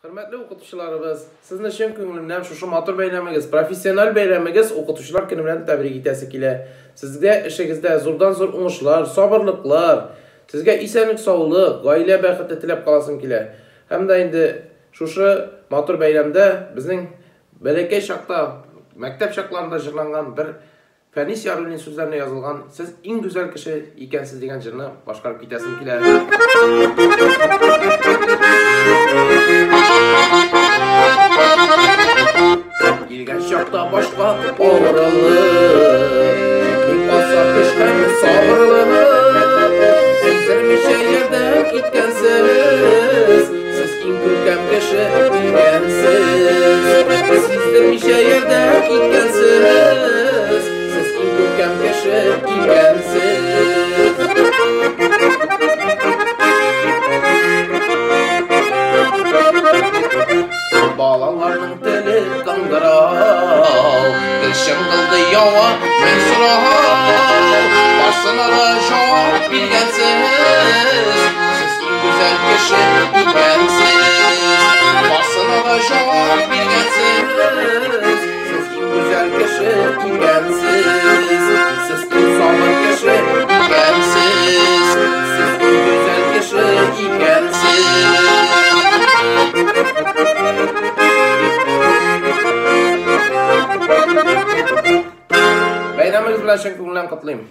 Hürmetli okutuşlarımız, sizni şen köngülümden şu matır beylemigiz, profesyonel beylemigiz okutuşlar günü bilen tebrik etesi kile. Sizge işinizde zordan zor uğuşlar, sabırlıklar, sizge isenlik sağlık, gaile bäxete tilep kalasın kile. Hem de indi şu matır beylemde bizning belekey şakta, mektep şaklarında jırlangan bir Fənis Yarulin sözlerine yazılgan siz en güzel kişi ikensiz degen jırını başkarıp gitesin kile. Gelgen şakta başka oralı, ilk basa peşken sabırlı. Sizler bir şehirden gitkensiz, siz en görkem kişi ikensiz. Sizler bir şehirden gitkensiz, siz en görkem kişi ikensiz. Bağlanlarının teli kandıral, Gülşen kıldı yava mensural. Başsına da cevap bilgensiz, siz en güzel kişi ikensiz. Başsına da cevap bilgensiz, siz en güzel kişi ikensiz. Siz en sabır kişi ikensiz, siz en güzel kişi ikensiz. Beynamız bilen şen köngülden kutlayayım.